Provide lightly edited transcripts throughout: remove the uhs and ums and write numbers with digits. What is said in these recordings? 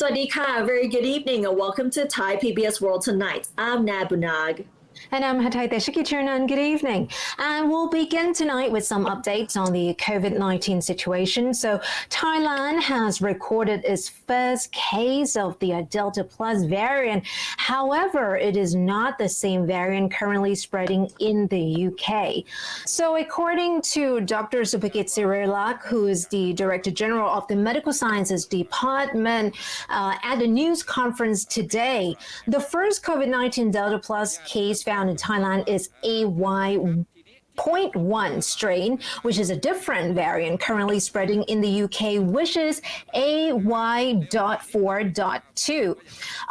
สวัสดีค่ะ Very good evening and welcome to Thai PBS World Tonight. I'm Nabunag. And I'm Hatay Teshikichernan. Good evening. And we'll begin tonight with some updates on the COVID-19 situation. So Thailand has recorded its first case of the Delta Plus variant. However, it is not the same variant currently spreading in the UK. So according to Dr. Supakit Sirilak, who is the Director General of the Medical Sciences Department, at a news conference today, the first COVID-19 Delta Plus case found in Thailand is AY.1 strain, which is a different variant currently spreading in the UK, which is AY.4.2.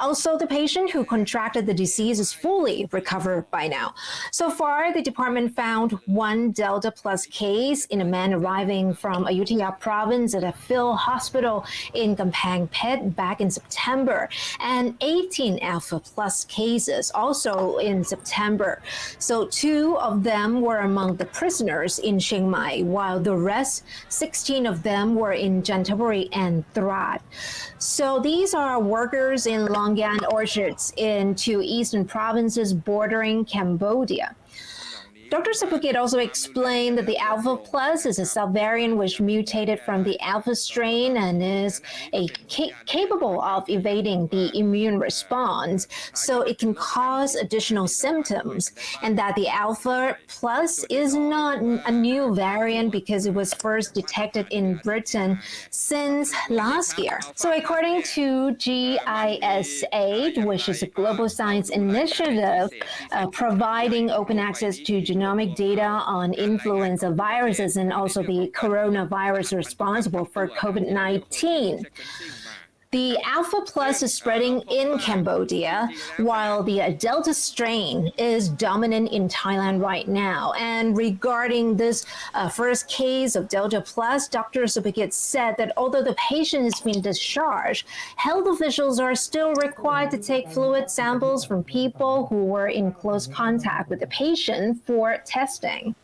Also, the patient who contracted the disease is fully recovered by now. So far, the department found one Delta Plus case in a man arriving from Ayutthaya province at a Phil hospital in Kampang Phet back in September, and 18 Alpha Plus cases also in September. So 2 of them were among the prisoners in Chiang Mai, while the rest, 16 of them, were in Chanthaburi and Trat. So these are workers in Longan orchards in 2 eastern provinces bordering Cambodia. Dr. Sapukit also explained that the Alpha Plus is a subvariant which mutated from the Alpha strain and is capable of evading the immune response, so it can cause additional symptoms, and that the Alpha Plus is not a new variant because it was first detected in Britain since last year. So according to GIS8, which is a global science initiative providing open access to genomic data on influenza viruses and also the coronavirus responsible for COVID-19. The Alpha Plus is spreading in Cambodia, while the Delta strain is dominant in Thailand right now. And regarding this first case of Delta Plus, Dr. Supakit said that although the patient has been discharged, health officials are still required to take fluid samples from people who were in close contact with the patient for testing.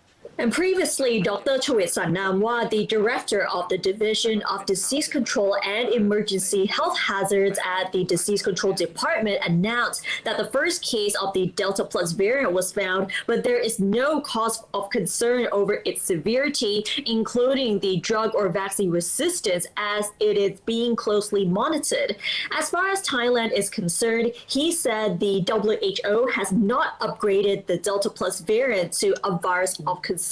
And previously, Dr. Chawit Sannamwa, the director of the Division of Disease Control and Emergency Health Hazards at the Disease Control Department, announced that the first case of the Delta Plus variant was found, but there is no cause of concern over its severity, including the drug or vaccine resistance, as it is being closely monitored. As far as Thailand is concerned, he said the WHO has not upgraded the Delta Plus variant to a virus of concern,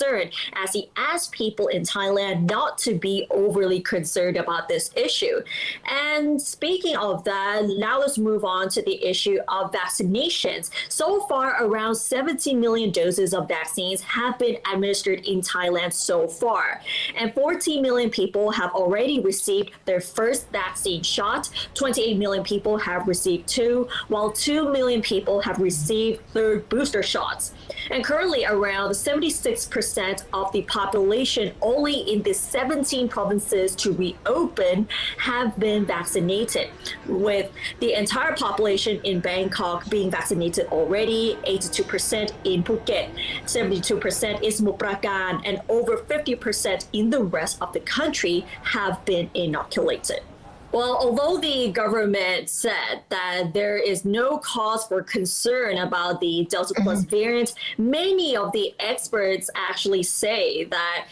as he asked people in Thailand not to be overly concerned about this issue. And speaking of that, now let's move on to the issue of vaccinations. So far, around 17 million doses of vaccines have been administered in Thailand so far. And 14 million people have already received their first vaccine shot. 28 million people have received 2, while 2 million people have received third booster shots. And currently, around 76% of the population only in the 17 provinces to reopen have been vaccinated, with the entire population in Bangkok being vaccinated already, 82% in Phuket, 72% in Samut Prakan, and over 50% in the rest of the country have been inoculated. Well, although the government said that there is no cause for concern about the Delta Plus variant, many of the experts actually say that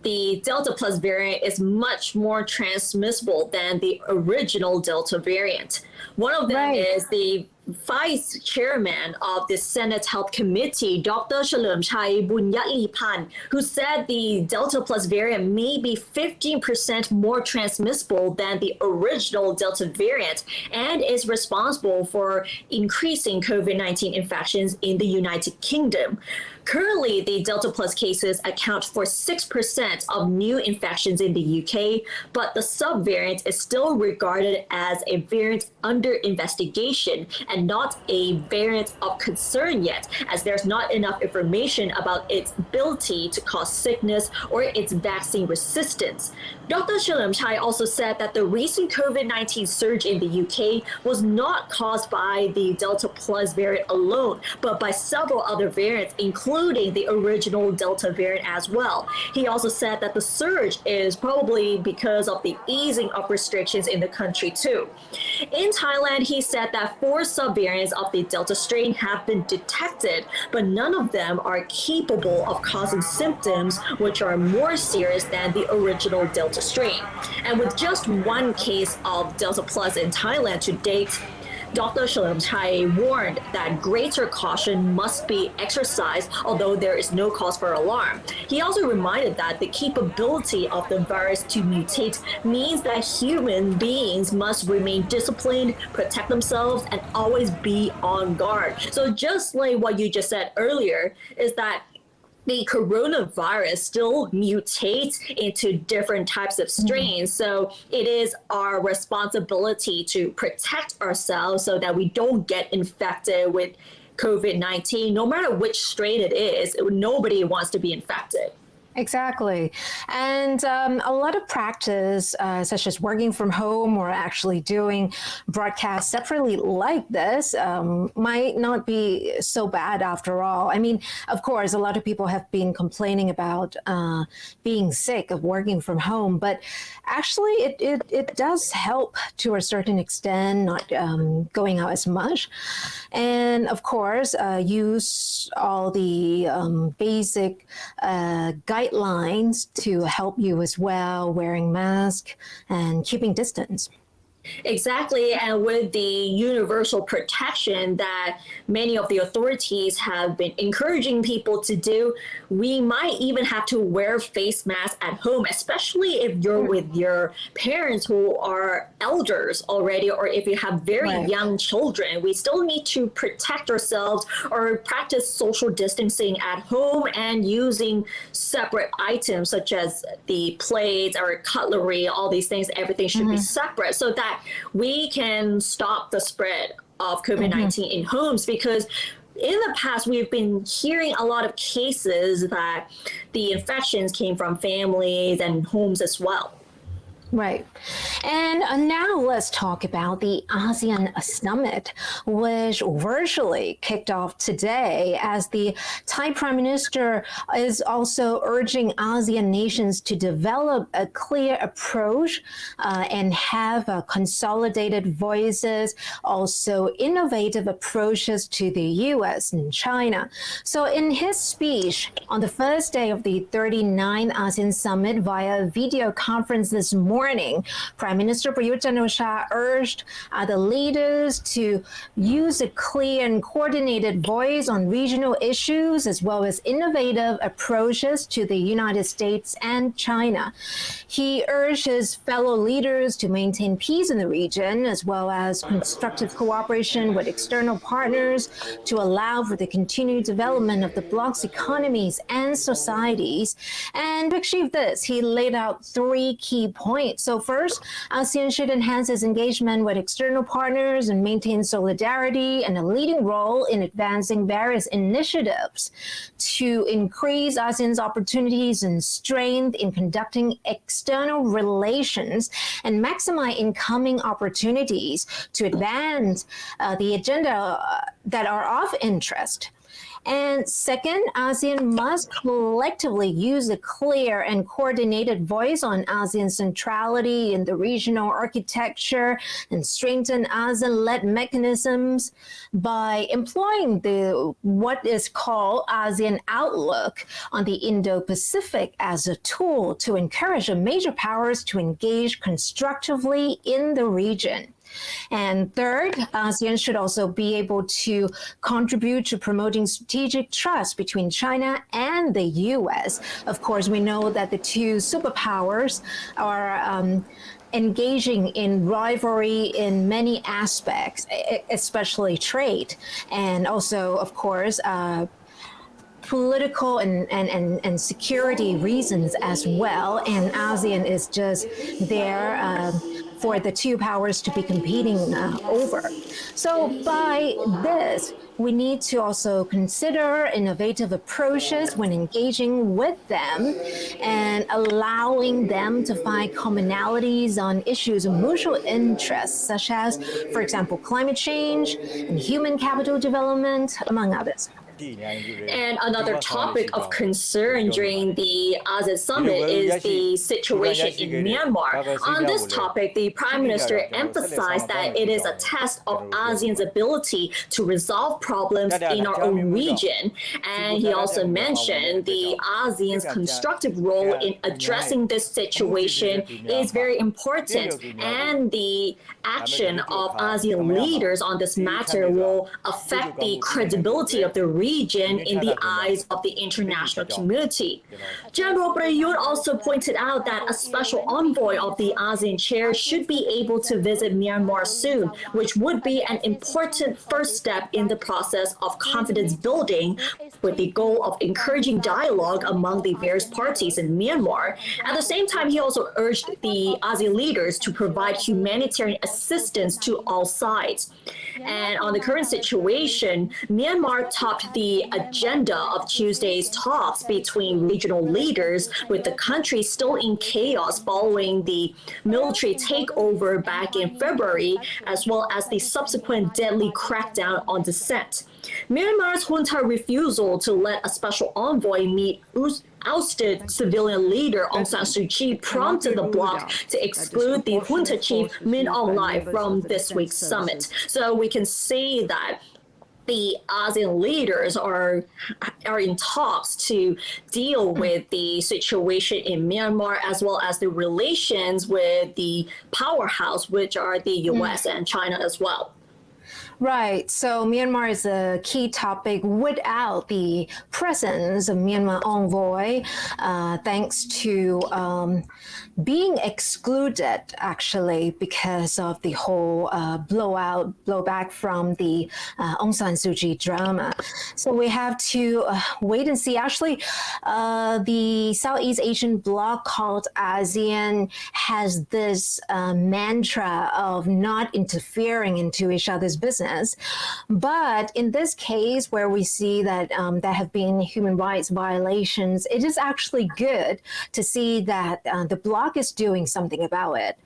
the Delta Plus variant is much more transmissible than the original Delta variant. One of them is the Vice Chairman of the Senate Health Committee, Dr. Chalermchai Bunyalipan, who said the Delta Plus variant may be 15% more transmissible than the original Delta variant and is responsible for increasing COVID-19 infections in the United Kingdom. Currently, the Delta Plus cases account for 6% of new infections in the UK, but the subvariant is still regarded as a variant under investigation and not a variant of concern yet, as there's not enough information about its ability to cause sickness or its vaccine resistance. Dr. Chalermchai also said that the recent COVID-19 surge in the UK was not caused by the Delta Plus variant alone, but by several other variants, including including the original Delta variant as well. He also said that the surge is probably because of the easing of restrictions in the country too. In Thailand, he said that 4 subvariants of the Delta strain have been detected, but none of them are capable of causing symptoms which are more serious than the original Delta strain. And with just 1 case of Delta Plus in Thailand to date, Dr. Chalermchai warned that greater caution must be exercised, although there is no cause for alarm. He also reminded that the capability of the virus to mutate means that human beings must remain disciplined, protect themselves, and always be on guard. So just like what you just said earlier, is that the coronavirus still mutates into different types of strains. So it is our responsibility to protect ourselves so that we don't get infected with COVID-19. No matter which strain it is, nobody wants to be infected. Exactly. And a lot of practice, such as working from home or actually doing broadcasts separately like this, might not be so bad after all. I mean, of course, a lot of people have been complaining about being sick of working from home, but actually it does help to a certain extent, not going out as much. And of course, use all the basic guidelines to help you as well, wearing mask and keeping distance. Exactly, and with the universal protection that many of the authorities have been encouraging people to do, we might even have to wear face masks at home, especially if you're with your parents who are elders already, or if you have very young children. We still need to protect ourselves or practice social distancing at home and using separate items such as the plates or cutlery, all these things, everything should be separate so that we can stop the spread of COVID-19 in homes, because in the past, we've been hearing a lot of cases that the infections came from families and homes as well. Right. And now let's talk about the ASEAN Summit, which virtually kicked off today as the Thai Prime Minister is also urging ASEAN nations to develop a clear approach and have consolidated voices, also innovative approaches to the U.S. and China. So in his speech on the first day of the 39th ASEAN Summit via video conference this morning, Prime Minister Prayut Chan-o-cha urged the leaders to use a clear and coordinated voice on regional issues as well as innovative approaches to the United States and China. He urged his fellow leaders to maintain peace in the region as well as constructive cooperation with external partners to allow for the continued development of the bloc's economies and societies. And to achieve this, he laid out 3 key points. So first, ASEAN should enhance its engagement with external partners and maintain solidarity and a leading role in advancing various initiatives to increase ASEAN's opportunities and strength in conducting external relations and maximize incoming opportunities to advance the agenda that are of interest. And second, ASEAN must collectively use a clear and coordinated voice on ASEAN centrality in the regional architecture and strengthen ASEAN-led mechanisms by employing what is called ASEAN Outlook on the Indo-Pacific as a tool to encourage the major powers to engage constructively in the region. And third, ASEAN should also be able to contribute to promoting strategic trust between China and the U.S. Of course, we know that the two superpowers are engaging in rivalry in many aspects, especially trade, and also, of course, political and security reasons as well. And ASEAN is just there for the two powers to be competing over. So by this, we need to also consider innovative approaches when engaging with them and allowing them to find commonalities on issues of mutual interest, such as, for example, climate change and human capital development, among others. And another topic of concern during the ASEAN Summit is the situation in Myanmar. On this topic, the Prime Minister emphasized that it is a test of ASEAN's ability to resolve problems in our own region. And he also mentioned the ASEAN's constructive role in addressing this situation is very important, and the action of ASEAN leaders on this matter will affect the credibility of the region in the eyes of the international community. General Prayut also pointed out that a special envoy of the ASEAN chair should be able to visit Myanmar soon, which would be an important first step in the process of confidence building with the goal of encouraging dialogue among the various parties in Myanmar. At the same time, he also urged the ASEAN leaders to provide humanitarian assistance to all sides. And on the current situation, Myanmar topped the agenda of Tuesday's talks between regional leaders, with the country still in chaos following the military takeover back in February, as well as the subsequent deadly crackdown on dissent. Myanmar's junta refusal to let a special envoy meet ousted civilian leader Aung San Suu Kyi prompted the bloc to exclude the junta chief Min Aung Hlaing from this week's summit. So we can see that the ASEAN leaders are in talks to deal with the situation in Myanmar, as well as the relations with the powerhouse, which are the US and China as well. Right. So Myanmar is a key topic without the presence of Myanmar envoy, thanks to being excluded, actually, because of the whole blowback from the Aung San Suu Kyi drama. So we have to wait and see. Actually, the Southeast Asian bloc called ASEAN has this mantra of not interfering into each other's business. But in this case, where we see that there have been human rights violations, it is actually good to see that the bloc is doing something about it.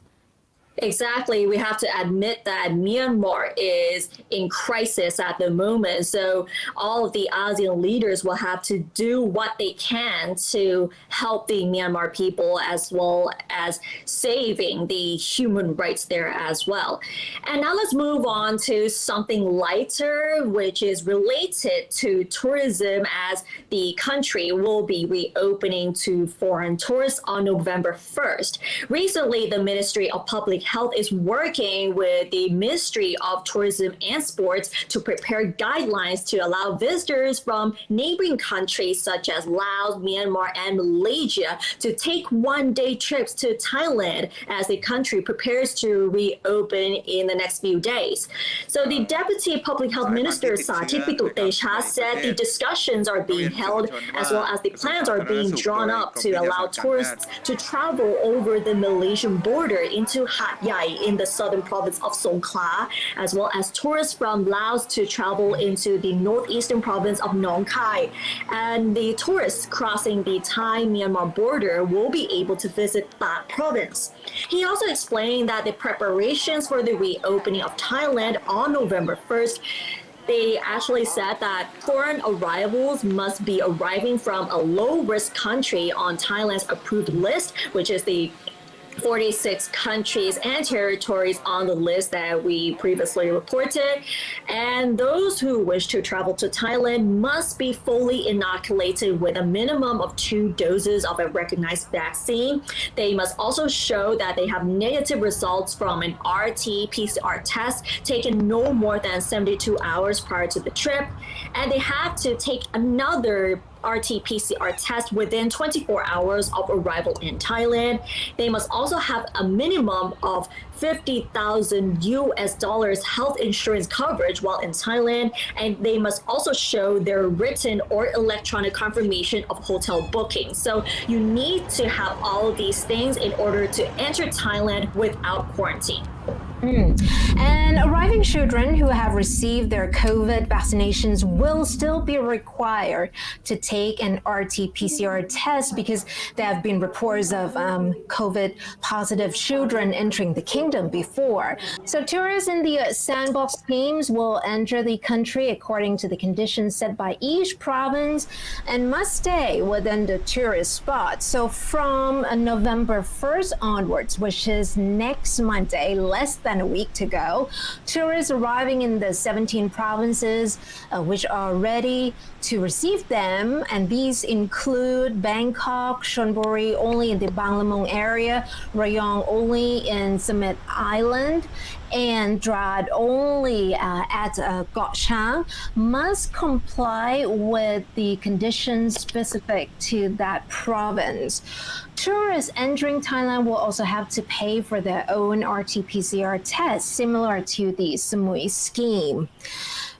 Exactly. We have to admit that Myanmar is in crisis at the moment. So all of the ASEAN leaders will have to do what they can to help the Myanmar people, as well as saving the human rights there as well. And now let's move on to something lighter, which is related to tourism, as the country will be reopening to foreign tourists on November 1st. Recently, the Ministry of Public Health is working with the Ministry of Tourism and Sports to prepare guidelines to allow visitors from neighboring countries such as Laos, Myanmar, and Malaysia to take one-day trips to Thailand as the country prepares to reopen in the next few days. So the Deputy Public Health Minister Saathit Pitutecha said the discussions are being held, as well as the plans are being drawn up to allow tourists to travel over the Malaysian border into Hat Yai in the southern province of Songkhla, as well as tourists from Laos to travel into the northeastern province of Nong Khai. And the tourists crossing the Thai-Myanmar border will be able to visit that province. He also explained that the preparations for the reopening of Thailand on November 1st, they actually said that foreign arrivals must be arriving from a low-risk country on Thailand's approved list, which is the 46 countries and territories on the list that we previously reported. And those who wish to travel to Thailand must be fully inoculated with a minimum of 2 doses of a recognized vaccine. They must also show that they have negative results from an RT-PCR test taken no more than 72 hours prior to the trip. And they have to take another RT-PCR test within 24 hours of arrival in Thailand. They must also have a minimum of $50,000 health insurance coverage while in Thailand, and they must also show their written or electronic confirmation of hotel booking. So you need to have all of these things in order to enter Thailand without quarantine. And arriving children who have received their COVID vaccinations will still be required to take an RT-PCR test because there have been reports of COVID positive children entering the kingdom before. So tourists in the sandbox schemes will enter the country according to the conditions set by each province and must stay within the tourist spot. So from November 1st onwards, which is next Monday, less than a week to go, tourists arriving in the 17 provinces which are ready to receive them, and these include Bangkok, Chonburi only in the Banglamong area, Rayong only in Summit Island, and Drad only at Koh Chang, must comply with the conditions specific to that province. Tourists entering Thailand will also have to pay for their own RT-PCR test, similar to the Samui scheme.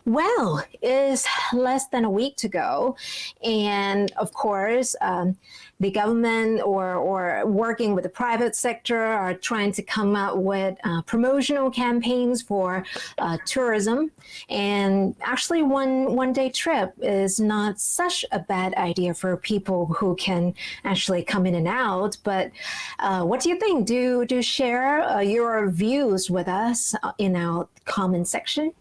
Well, it's less than a week to go. And of course, the government or working with the private sector are trying to come up with promotional campaigns for tourism. And actually, one day trip is not such a bad idea for people who can actually come in and out. But what do you think? Do share your views with us in our comment section.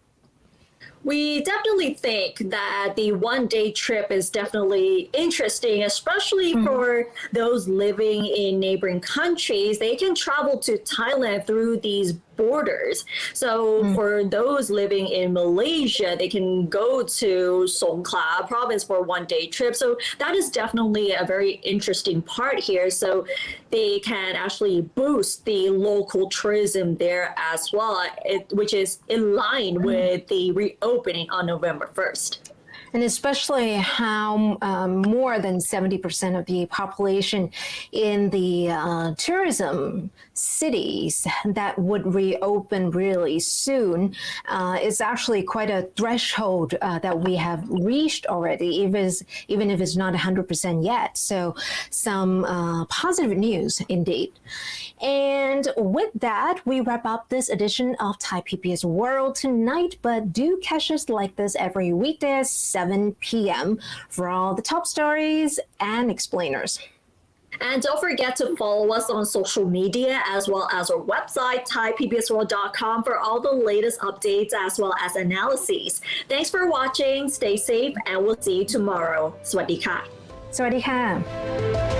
We definitely think that the one-day trip is definitely interesting, especially for those living in neighboring countries. They can travel to Thailand through these borders. So for those living in Malaysia, they can go to Songkhla province for a one-day trip. So that is definitely a very interesting part here. So they can actually boost the local tourism there as well, which is in line with the reopening on November 1st. And especially how more than 70% of the population in the tourism cities that would reopen really soon is actually quite a threshold that we have reached already, even if it's not 100% yet. So some positive news indeed. And with that, we wrap up this edition of Thai PBS World tonight, but do catch us like this every weekday at 7 p.m. for all the top stories and explainers. And don't forget to follow us on social media as well as our website, thaipbsworld.com, for all the latest updates as well as analyses. Thanks for watching, stay safe, and we'll see you tomorrow. สวัสดีค่ะ สวัสดีค่ะ